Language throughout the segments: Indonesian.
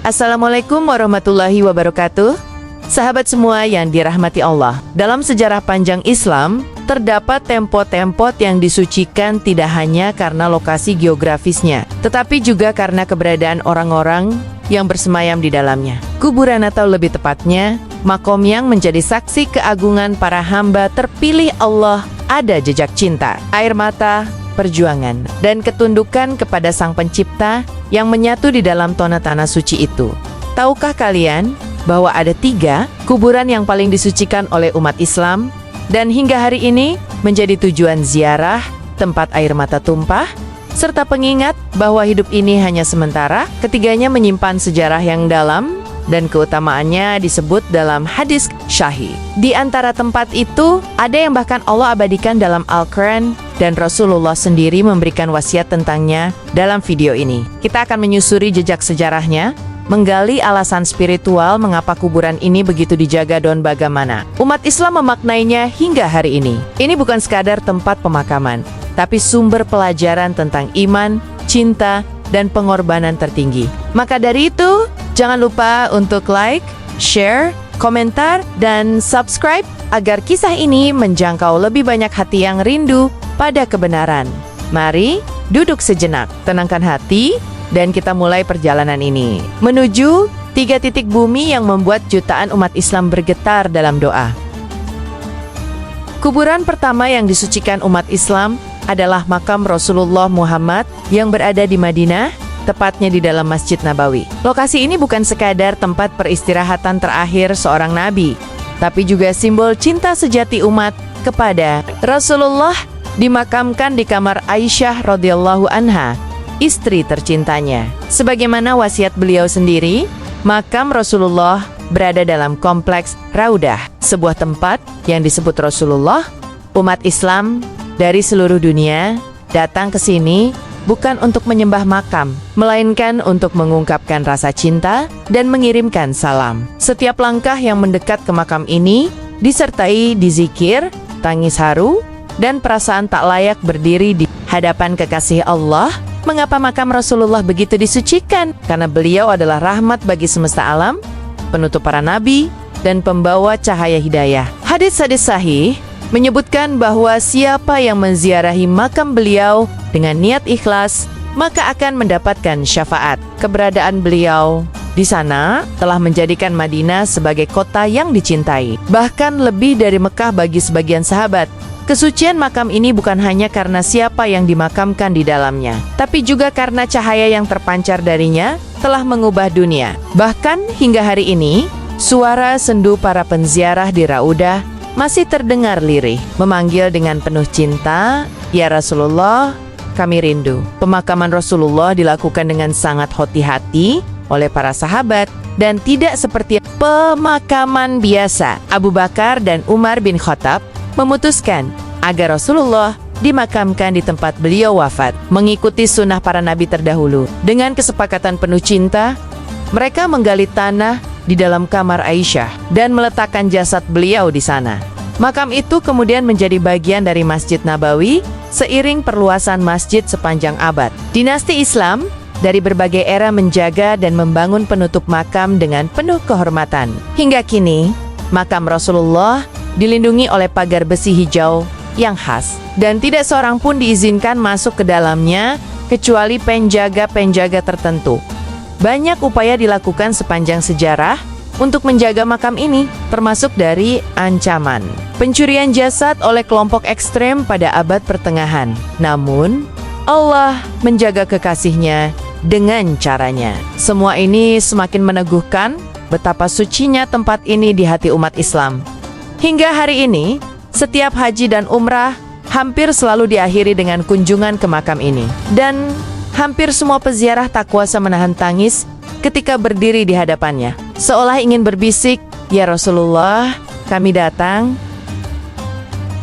Assalamualaikum warahmatullahi wabarakatuh. Sahabat semua yang dirahmati Allah, dalam sejarah panjang Islam, terdapat tempat-tempat yang disucikan tidak hanya karena lokasi geografisnya, tetapi juga karena keberadaan orang-orang yang bersemayam di dalamnya. Kuburan atau lebih tepatnya, makom yang menjadi saksi keagungan para hamba terpilih Allah, ada jejak cinta, air mata, perjuangan, dan ketundukan kepada Sang Pencipta yang menyatu di dalam tanah suci itu. Tahukah kalian bahwa ada 3 kuburan yang paling disucikan oleh umat Islam dan hingga hari ini menjadi tujuan ziarah, tempat air mata tumpah, serta pengingat bahwa hidup ini hanya sementara? Ketiganya menyimpan sejarah yang dalam dan keutamaannya disebut dalam hadis syahih. Di antara tempat itu, ada yang bahkan Allah abadikan dalam Al-Quran dan Rasulullah sendiri memberikan wasiat tentangnya dalam video ini. Kita akan menyusuri jejak sejarahnya, menggali alasan spiritual mengapa kuburan ini begitu dijaga dan bagaimana umat Islam memaknainya hingga hari ini. Ini bukan sekadar tempat pemakaman, tapi sumber pelajaran tentang iman, cinta, dan pengorbanan tertinggi. Maka dari itu, jangan lupa untuk like, share, komentar, dan subscribe agar kisah ini menjangkau lebih banyak hati yang rindu pada kebenaran. Mari duduk sejenak, tenangkan hati, dan kita mulai perjalanan ini menuju 3 titik bumi yang membuat jutaan umat Islam bergetar dalam doa. Kuburan pertama yang disucikan umat Islam adalah makam Rasulullah Muhammad yang berada di Madinah, tepatnya di dalam Masjid Nabawi. Lokasi ini bukan sekadar tempat peristirahatan terakhir seorang nabi, tapi juga simbol cinta sejati umat kepada Rasulullah. Dimakamkan di kamar Aisyah radhiyallahu anha, istri tercintanya. Sebagaimana wasiat beliau sendiri, makam Rasulullah berada dalam kompleks Raudah, sebuah tempat yang disebut Rasulullah. Umat Islam dari seluruh dunia datang ke sini bukan untuk menyembah makam, melainkan untuk mengungkapkan rasa cinta dan mengirimkan salam. Setiap langkah yang mendekat ke makam ini disertai dizikir, tangis haru, dan perasaan tak layak berdiri di hadapan kekasih Allah. Mengapa makam Rasulullah begitu disucikan? Karena beliau adalah rahmat bagi semesta alam, penutup para nabi, dan pembawa cahaya hidayah. Hadis-hadis sahih menyebutkan bahwa siapa yang menziarahi makam beliau dengan niat ikhlas, maka akan mendapatkan syafaat. Keberadaan beliau di sana telah menjadikan Madinah sebagai kota yang dicintai, bahkan lebih dari Mekah bagi sebagian sahabat. Kesucian makam ini bukan hanya karena siapa yang dimakamkan di dalamnya, tapi juga karena cahaya yang terpancar darinya telah mengubah dunia. Bahkan hingga hari ini, suara sendu para penziarah di Raudah masih terdengar lirih, memanggil dengan penuh cinta, "Ya Rasulullah, kami rindu." Pemakaman Rasulullah dilakukan dengan sangat hati-hati oleh para sahabat dan tidak seperti pemakaman biasa. Abu Bakar dan Umar bin Khattab memutuskan agar Rasulullah dimakamkan di tempat beliau wafat, mengikuti sunnah para nabi terdahulu. Dengan kesepakatan penuh cinta, mereka menggali tanah di dalam kamar Aisyah dan meletakkan jasad beliau di sana. Makam itu kemudian menjadi bagian dari Masjid Nabawi seiring perluasan masjid sepanjang abad. Dinasti Islam dari berbagai era menjaga dan membangun penutup makam dengan penuh kehormatan. Hingga kini, makam Rasulullah dilindungi oleh pagar besi hijau yang khas, dan tidak seorang pun diizinkan masuk ke dalamnya kecuali penjaga-penjaga tertentu. Banyak upaya dilakukan sepanjang sejarah untuk menjaga makam ini, termasuk dari ancaman pencurian jasad oleh kelompok ekstrem pada abad pertengahan. Namun, Allah menjaga kekasihnya dengan caranya. Semua ini semakin meneguhkan betapa sucinya tempat ini di hati umat Islam. Hingga hari ini, setiap haji dan umrah hampir selalu diakhiri dengan kunjungan ke makam ini. Dan hampir semua peziarah tak kuasa menahan tangis ketika berdiri di hadapannya, seolah ingin berbisik, "Ya Rasulullah, kami datang."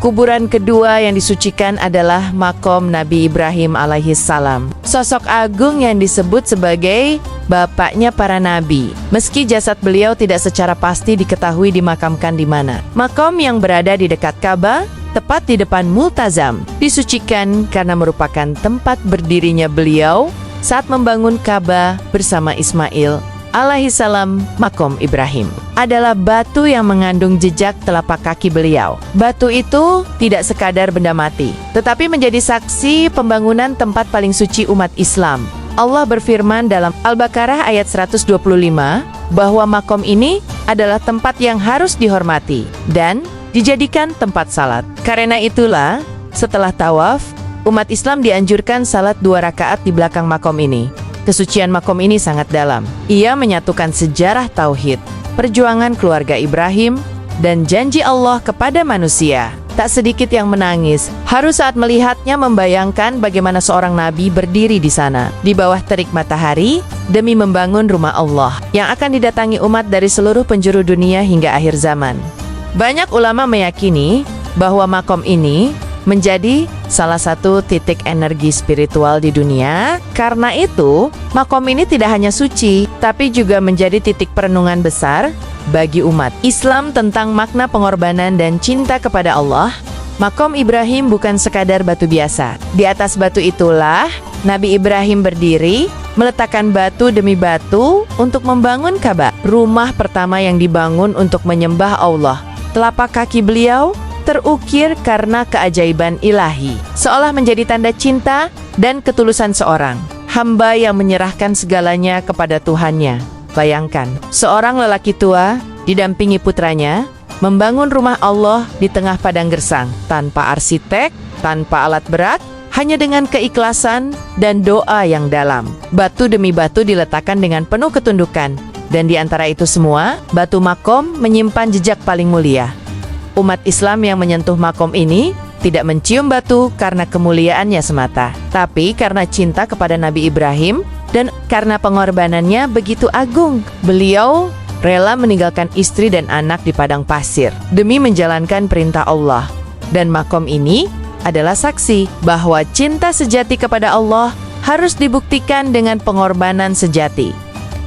Kuburan kedua yang disucikan adalah makom Nabi Ibrahim alaihissalam, sosok agung yang disebut sebagai bapaknya para nabi. Meski jasad beliau tidak secara pasti diketahui dimakamkan di mana. Makom yang berada di dekat Ka'bah, tepat di depan Multazam, disucikan karena merupakan tempat berdirinya beliau saat membangun Ka'bah bersama Ismail alaihissalam, makom Ibrahim adalah batu yang mengandung jejak telapak kaki beliau. Batu itu tidak sekadar benda mati, tetapi menjadi saksi pembangunan tempat paling suci umat Islam. Allah berfirman dalam Al-Baqarah ayat 125 bahwa makom ini adalah tempat yang harus dihormati dan dijadikan tempat salat. Karena itulah, setelah tawaf, umat Islam dianjurkan salat 2 rakaat di belakang makom ini. Kesucian makom ini sangat dalam. Ia menyatukan sejarah tauhid, perjuangan keluarga Ibrahim, dan janji Allah kepada manusia. Tak sedikit yang menangis, haru saat melihatnya membayangkan bagaimana seorang nabi berdiri di sana, di bawah terik matahari, demi membangun rumah Allah, yang akan didatangi umat dari seluruh penjuru dunia hingga akhir zaman. Banyak ulama meyakini bahwa makom ini menjadi salah satu titik energi spiritual di dunia. Karena itu, makom ini tidak hanya suci, tapi juga menjadi titik perenungan besar bagi umat Islam tentang makna pengorbanan dan cinta kepada Allah. Makom Ibrahim bukan sekadar batu biasa. Di atas batu itulah Nabi Ibrahim berdiri, meletakkan batu demi batu untuk membangun Ka'bah, rumah pertama yang dibangun untuk menyembah Allah. Telapak kaki beliau terukir karena keajaiban ilahi, seolah menjadi tanda cinta dan ketulusan seorang hamba yang menyerahkan segalanya kepada Tuhannya. Bayangkan, seorang lelaki tua didampingi putranya membangun rumah Allah di tengah padang gersang, tanpa arsitek, tanpa alat berat, hanya dengan keikhlasan dan doa yang dalam. Batu demi batu diletakkan dengan penuh ketundukan, dan di antara itu semua, batu makom menyimpan jejak paling mulia. Umat Islam yang menyentuh makom ini tidak mencium batu karena kemuliaannya semata, tapi karena cinta kepada Nabi Ibrahim dan karena pengorbanannya begitu agung. Beliau rela meninggalkan istri dan anak di padang pasir demi menjalankan perintah Allah. Dan makom ini adalah saksi bahwa cinta sejati kepada Allah harus dibuktikan dengan pengorbanan sejati.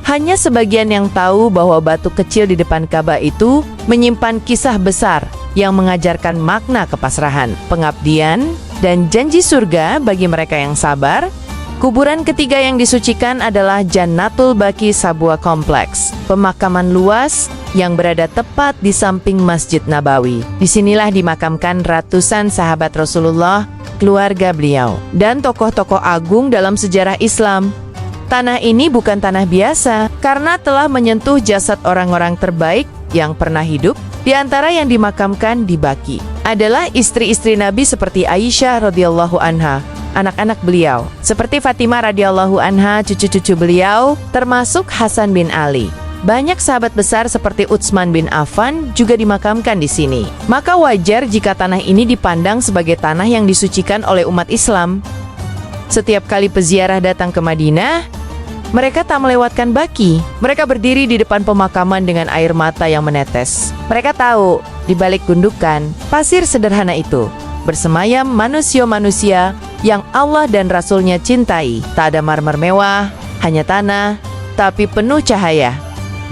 Hanya sebagian yang tahu bahwa batu kecil di depan Ka'bah itu menyimpan kisah besar yang mengajarkan makna kepasrahan, pengabdian, dan janji surga bagi mereka yang sabar. Kuburan ketiga yang disucikan adalah Jannatul Baqi, sebuah kompleks pemakaman luas yang berada tepat di samping Masjid Nabawi. Disinilah dimakamkan ratusan sahabat Rasulullah, keluarga beliau, dan tokoh-tokoh agung dalam sejarah Islam. Tanah ini bukan tanah biasa karena telah menyentuh jasad orang-orang terbaik yang pernah hidup. Di antara yang dimakamkan di Baqi adalah istri-istri Nabi seperti Aisyah radhiyallahu anha, anak-anak beliau seperti Fatimah radhiyallahu anha, cucu-cucu beliau, termasuk Hasan bin Ali. Banyak sahabat besar seperti Utsman bin Affan juga dimakamkan di sini. Maka wajar jika tanah ini dipandang sebagai tanah yang disucikan oleh umat Islam. Setiap kali peziarah datang ke Madinah, mereka tak melewatkan Baqi. Mereka berdiri di depan pemakaman dengan air mata yang menetes. Mereka tahu, di balik gundukan pasir sederhana itu bersemayam manusia-manusia yang Allah dan Rasul-Nya cintai. Tak ada marmer mewah, hanya tanah, tapi penuh cahaya.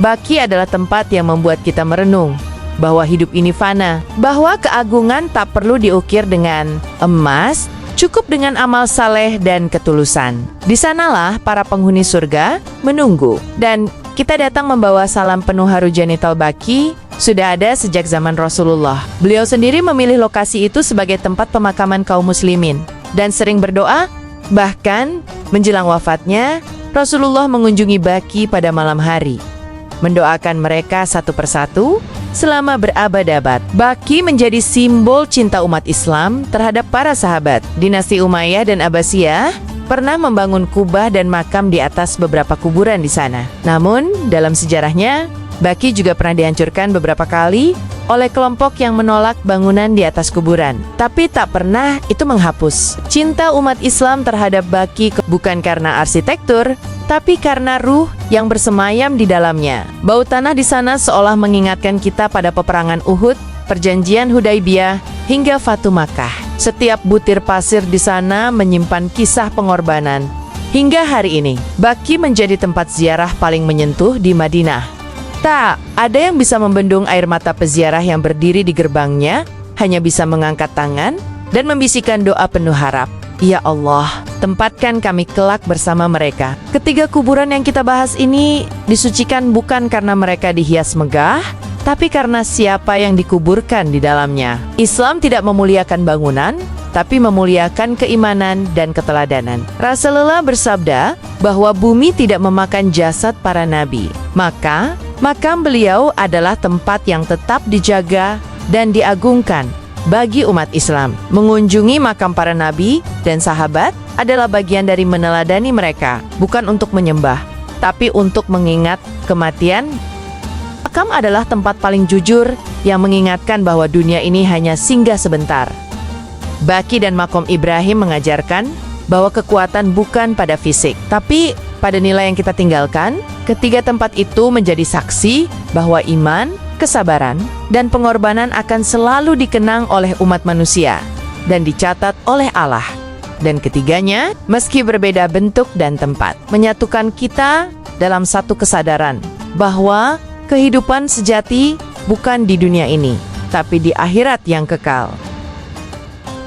Baqi adalah tempat yang membuat kita merenung bahwa hidup ini fana, bahwa keagungan tak perlu diukir dengan emas, cukup dengan amal saleh dan ketulusan. Di sanalah para penghuni surga menunggu, dan kita datang membawa salam penuh haru. Jannatul Baqi sudah ada sejak zaman Rasulullah. Beliau sendiri memilih lokasi itu sebagai tempat pemakaman kaum muslimin dan sering berdoa. Bahkan menjelang wafatnya, Rasulullah mengunjungi Baqi pada malam hari, mendoakan mereka satu persatu selama berabad-abad. Baqi menjadi simbol cinta umat Islam terhadap para sahabat. Dinasti Umayyah dan Abbasiyah pernah membangun kubah dan makam di atas beberapa kuburan di sana. Namun, dalam sejarahnya, Baqi juga pernah dihancurkan beberapa kali oleh kelompok yang menolak bangunan di atas kuburan. Tapi tak pernah itu menghapus cinta umat Islam terhadap Baqi, bukan karena arsitektur, tapi karena ruh yang bersemayam di dalamnya. Bau tanah di sana seolah mengingatkan kita pada peperangan Uhud, perjanjian Hudaibiyah, hingga Fatu Makkah. Setiap butir pasir di sana menyimpan kisah pengorbanan. Hingga hari ini, Baqi menjadi tempat ziarah paling menyentuh di Madinah. Tak ada yang bisa membendung air mata peziarah yang berdiri di gerbangnya, hanya bisa mengangkat tangan dan membisikkan doa penuh harap. Ya Allah, tempatkan kami kelak bersama mereka. Ketiga kuburan yang kita bahas ini disucikan bukan karena mereka dihias megah, tapi karena siapa yang dikuburkan di dalamnya. Islam tidak memuliakan bangunan, tapi memuliakan keimanan dan keteladanan. Rasulullah bersabda bahwa bumi tidak memakan jasad para nabi. Maka, makam beliau adalah tempat yang tetap dijaga dan diagungkan bagi umat Islam. Mengunjungi makam para nabi dan sahabat adalah bagian dari meneladani mereka, bukan untuk menyembah, tapi untuk mengingat kematian. Makam adalah tempat paling jujur yang mengingatkan bahwa dunia ini hanya singgah sebentar. Baqi dan makom Ibrahim mengajarkan bahwa kekuatan bukan pada fisik, tapi pada nilai yang kita tinggalkan. Ketiga tempat itu menjadi saksi bahwa iman, kesabaran, dan pengorbanan akan selalu dikenang oleh umat manusia dan dicatat oleh Allah. Dan ketiganya, meski berbeda bentuk dan tempat, menyatukan kita dalam satu kesadaran bahwa kehidupan sejati bukan di dunia ini, tapi di akhirat yang kekal.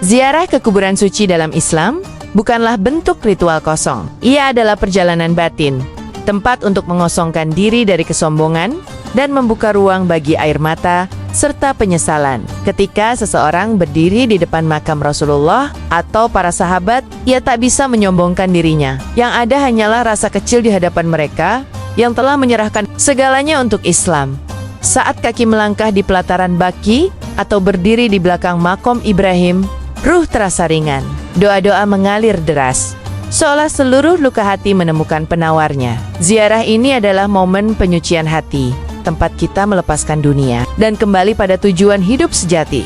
Ziarah ke kuburan suci dalam Islam bukanlah bentuk ritual kosong. Ia adalah perjalanan batin, tempat untuk mengosongkan diri dari kesombongan dan membuka ruang bagi air mata serta penyesalan. Ketika seseorang berdiri di depan makam Rasulullah atau para sahabat, ia tak bisa menyombongkan dirinya. Yang ada hanyalah rasa kecil di hadapan mereka yang telah menyerahkan segalanya untuk Islam. Saat kaki melangkah di pelataran Baqi atau berdiri di belakang makom Ibrahim, ruh terasa ringan. Doa-doa mengalir deras, seolah seluruh luka hati menemukan penawarnya. Ziarah ini adalah momen penyucian hati, tempat kita melepaskan dunia dan kembali pada tujuan hidup sejati.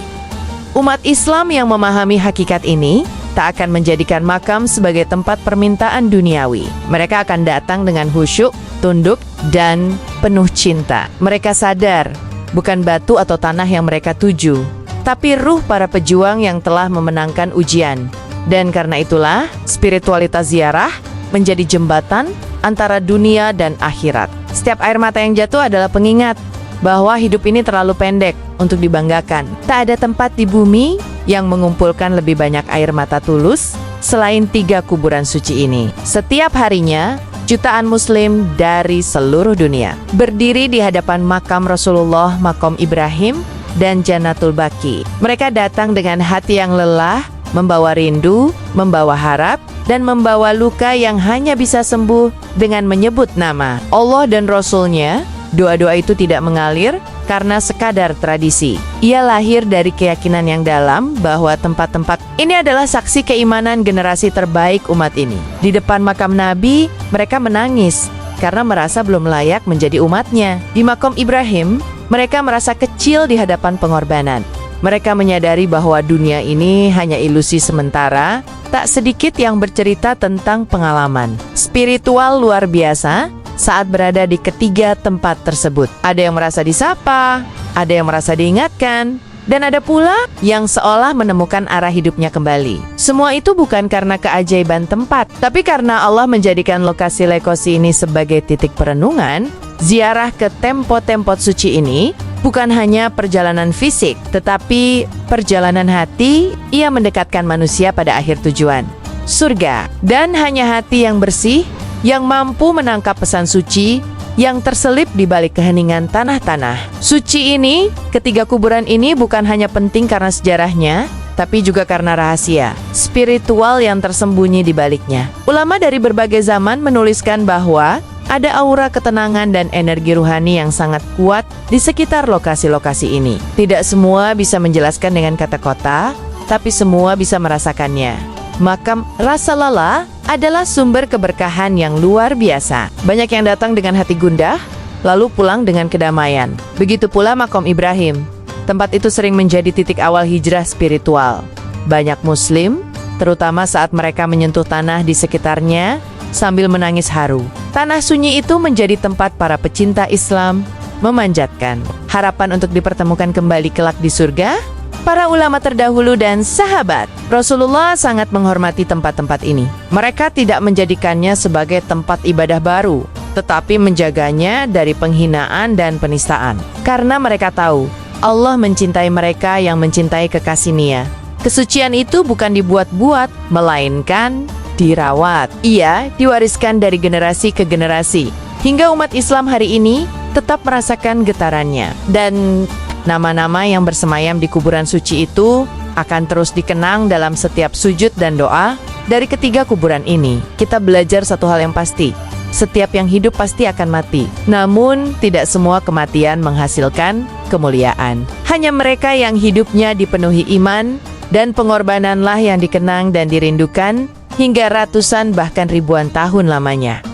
Umat Islam yang memahami hakikat ini tak akan menjadikan makam sebagai tempat permintaan duniawi. Mereka akan datang dengan khusyuk, tunduk, dan penuh cinta. Mereka sadar, bukan batu atau tanah yang mereka tuju, tapi ruh para pejuang yang telah memenangkan ujian. Dan karena itulah, spiritualitas ziarah menjadi jembatan antara dunia dan akhirat. Setiap air mata yang jatuh adalah pengingat bahwa hidup ini terlalu pendek untuk dibanggakan. Tak ada tempat di bumi yang mengumpulkan lebih banyak air mata tulus selain 3 kuburan suci ini. Setiap harinya, jutaan muslim dari seluruh dunia berdiri di hadapan makam Rasulullah, makom Ibrahim, dan Jannatul Baqi. Mereka datang dengan hati yang lelah, membawa rindu, membawa harap, dan membawa luka yang hanya bisa sembuh dengan menyebut nama Allah dan Rasul-Nya. Doa-doa itu tidak mengalir karena sekadar tradisi. Ia lahir dari keyakinan yang dalam bahwa tempat-tempat ini adalah saksi keimanan generasi terbaik umat ini. Di depan makam Nabi, mereka menangis karena merasa belum layak menjadi umatnya. Di makom Ibrahim, mereka merasa kecil di hadapan pengorbanan. Mereka menyadari bahwa dunia ini hanya ilusi sementara. Tak sedikit yang bercerita tentang pengalaman spiritual luar biasa saat berada di ketiga tempat tersebut. Ada yang merasa disapa, ada yang merasa diingatkan, dan ada pula yang seolah menemukan arah hidupnya kembali. Semua itu bukan karena keajaiban tempat, tapi karena Allah menjadikan lokasi-lokasi ini sebagai titik perenungan. Ziarah ke tempat-tempat suci ini bukan hanya perjalanan fisik, tetapi perjalanan hati. Ia mendekatkan manusia pada akhir tujuan, surga. Dan hanya hati yang bersih yang mampu menangkap pesan suci yang terselip di balik keheningan tanah-tanah suci ini. Ketiga kuburan ini bukan hanya penting karena sejarahnya, tapi juga karena rahasia spiritual yang tersembunyi di baliknya. Ulama dari berbagai zaman menuliskan bahwa ada aura ketenangan dan energi ruhani yang sangat kuat di sekitar lokasi-lokasi ini. Tidak semua bisa menjelaskan dengan kata-kata, tapi semua bisa merasakannya. Makam Rasulullah adalah sumber keberkahan yang luar biasa. Banyak yang datang dengan hati gundah, lalu pulang dengan kedamaian. Begitu pula makom Ibrahim. Tempat itu sering menjadi titik awal hijrah spiritual. Banyak muslim, terutama saat mereka menyentuh tanah di sekitarnya, sambil menangis haru. Tanah sunyi itu menjadi tempat para pecinta Islam memanjatkan harapan untuk dipertemukan kembali kelak di surga. Para ulama terdahulu dan sahabat Rasulullah sangat menghormati tempat-tempat ini. Mereka tidak menjadikannya sebagai tempat ibadah baru, tetapi menjaganya dari penghinaan dan penistaan. Karena mereka tahu Allah mencintai mereka yang mencintai kekasih-Nya. Kesucian itu bukan dibuat-buat, melainkan dirawat. Ia diwariskan dari generasi ke generasi, hingga umat Islam hari ini tetap merasakan getarannya. Dan nama-nama yang bersemayam di kuburan suci itu akan terus dikenang dalam setiap sujud dan doa. Dari ketiga kuburan ini, kita belajar satu hal yang pasti. Setiap yang hidup pasti akan mati. Namun, tidak semua kematian menghasilkan kemuliaan. Hanya mereka yang hidupnya dipenuhi iman dan pengorbananlah yang dikenang dan dirindukan hingga ratusan bahkan ribuan tahun lamanya.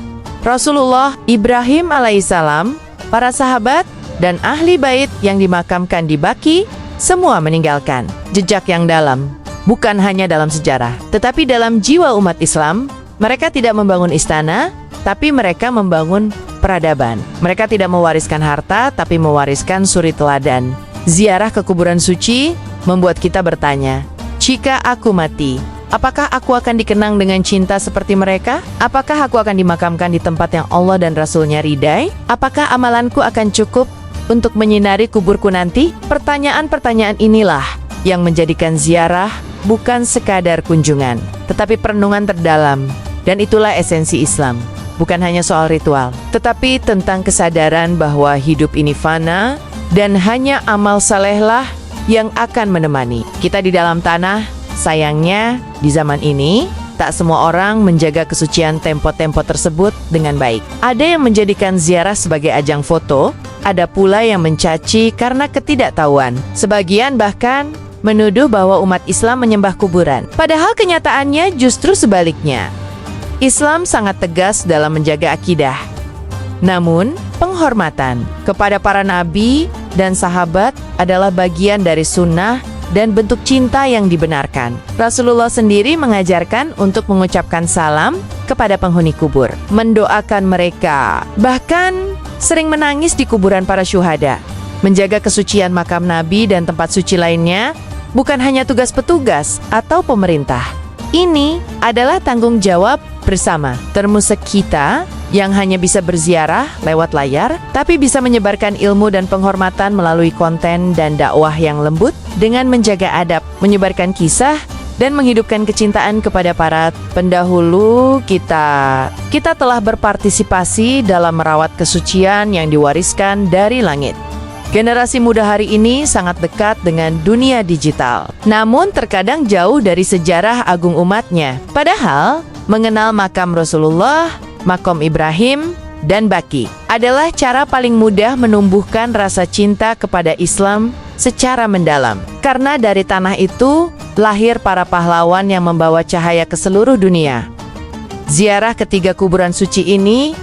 Rasulullah, Ibrahim alaihissalam, para sahabat, dan ahli bait yang dimakamkan di Baqi, semua meninggalkan jejak yang dalam. Bukan hanya dalam sejarah, tetapi dalam jiwa umat Islam. Mereka tidak membangun istana, tapi mereka membangun peradaban. Mereka tidak mewariskan harta, tapi mewariskan suri teladan. Ziarah ke kuburan suci membuat kita bertanya, jika aku mati, apakah aku akan dikenang dengan cinta seperti mereka? Apakah aku akan dimakamkan di tempat yang Allah dan Rasul-Nya ridai? Apakah amalanku akan cukup untuk menyinari kuburku nanti? Pertanyaan-pertanyaan inilah yang menjadikan ziarah bukan sekadar kunjungan, tetapi perenungan terdalam. Dan itulah esensi Islam. Bukan hanya soal ritual, tetapi tentang kesadaran bahwa hidup ini fana dan hanya amal salehlah yang akan menemani kita di dalam tanah. Sayangnya, di zaman ini, tak semua orang menjaga kesucian tempo-tempo tersebut dengan baik. Ada yang menjadikan ziarah sebagai ajang foto, ada pula yang mencaci karena ketidaktahuan. Sebagian bahkan menuduh bahwa umat Islam menyembah kuburan. Padahal kenyataannya justru sebaliknya. Islam sangat tegas dalam menjaga akidah. Namun, penghormatan kepada para nabi dan sahabat adalah bagian dari sunnah dan bentuk cinta yang dibenarkan. Rasulullah sendiri mengajarkan untuk mengucapkan salam kepada penghuni kubur, mendoakan mereka, bahkan sering menangis di kuburan para syuhada. Menjaga kesucian makam nabi dan tempat suci lainnya bukan hanya tugas petugas atau pemerintah. Ini adalah tanggung jawab bersama, termasuk kita yang hanya bisa berziarah lewat layar, tapi bisa menyebarkan ilmu dan penghormatan melalui konten dan dakwah yang lembut dengan menjaga adab, menyebarkan kisah, dan menghidupkan kecintaan kepada para pendahulu kita. Kita telah berpartisipasi dalam merawat kesucian yang diwariskan dari langit. Generasi muda hari ini sangat dekat dengan dunia digital, namun terkadang jauh dari sejarah agung umatnya. Padahal, mengenal makam Rasulullah, makam Ibrahim, dan Baqi adalah cara paling mudah menumbuhkan rasa cinta kepada Islam secara mendalam. Karena dari tanah itu, lahir para pahlawan yang membawa cahaya ke seluruh dunia. Ziarah ketiga kuburan suci ini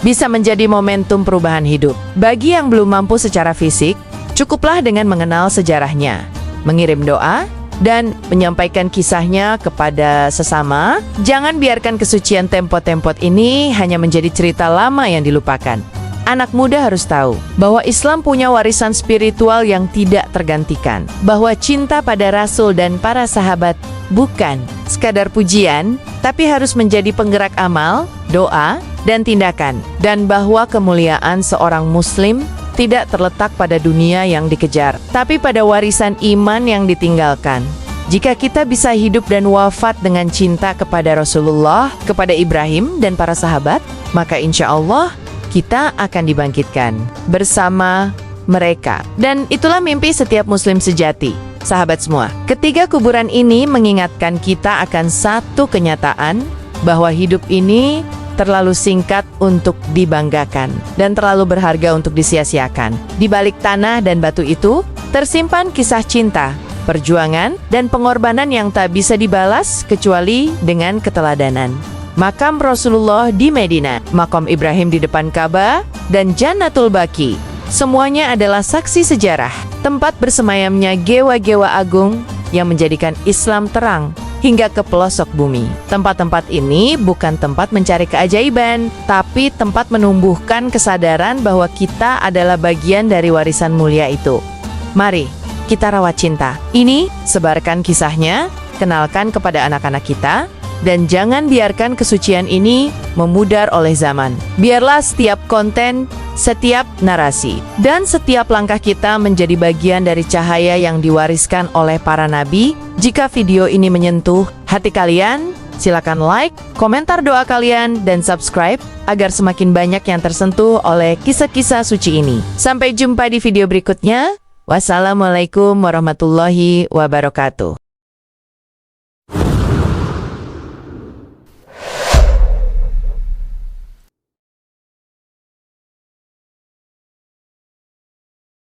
bisa menjadi momentum perubahan hidup. Bagi yang belum mampu secara fisik, cukuplah dengan mengenal sejarahnya, mengirim doa, dan menyampaikan kisahnya kepada sesama. Jangan biarkan kesucian tempot-tempot ini hanya menjadi cerita lama yang dilupakan. Anak muda harus tahu bahwa Islam punya warisan spiritual yang tidak tergantikan, bahwa cinta pada Rasul dan para sahabat bukan sekadar pujian, tapi harus menjadi penggerak amal, doa, dan tindakan, dan bahwa kemuliaan seorang muslim tidak terletak pada dunia yang dikejar, tapi pada warisan iman yang ditinggalkan. Jika kita bisa hidup dan wafat dengan cinta kepada Rasulullah, kepada Ibrahim dan para sahabat, maka insya Allah kita akan dibangkitkan bersama mereka. Dan itulah mimpi setiap muslim sejati. Sahabat semua, ketiga kuburan ini mengingatkan kita akan satu kenyataan, bahwa hidup ini terlalu singkat untuk dibanggakan dan terlalu berharga untuk disia-siakan. Di balik tanah dan batu itu tersimpan kisah cinta, perjuangan, dan pengorbanan yang tak bisa dibalas kecuali dengan keteladanan. Makam Rasulullah di Medina, makam Ibrahim di depan Ka'bah, dan Jannatul Baqi, semuanya adalah saksi sejarah, tempat bersemayamnya gewa-gewa agung yang menjadikan Islam terang hingga ke pelosok bumi. Tempat-tempat ini bukan tempat mencari keajaiban, tapi tempat menumbuhkan kesadaran bahwa kita adalah bagian dari warisan mulia itu. Mari kita rawat cinta ini, sebarkan kisahnya, kenalkan kepada anak-anak kita, dan jangan biarkan kesucian ini memudar oleh zaman. Biarlah setiap konten, setiap narasi, dan setiap langkah kita menjadi bagian dari cahaya yang diwariskan oleh para nabi. Jika video ini menyentuh hati kalian, silakan like, komentar doa kalian, dan subscribe agar semakin banyak yang tersentuh oleh kisah-kisah suci ini. Sampai jumpa di video berikutnya. Wassalamualaikum warahmatullahi wabarakatuh.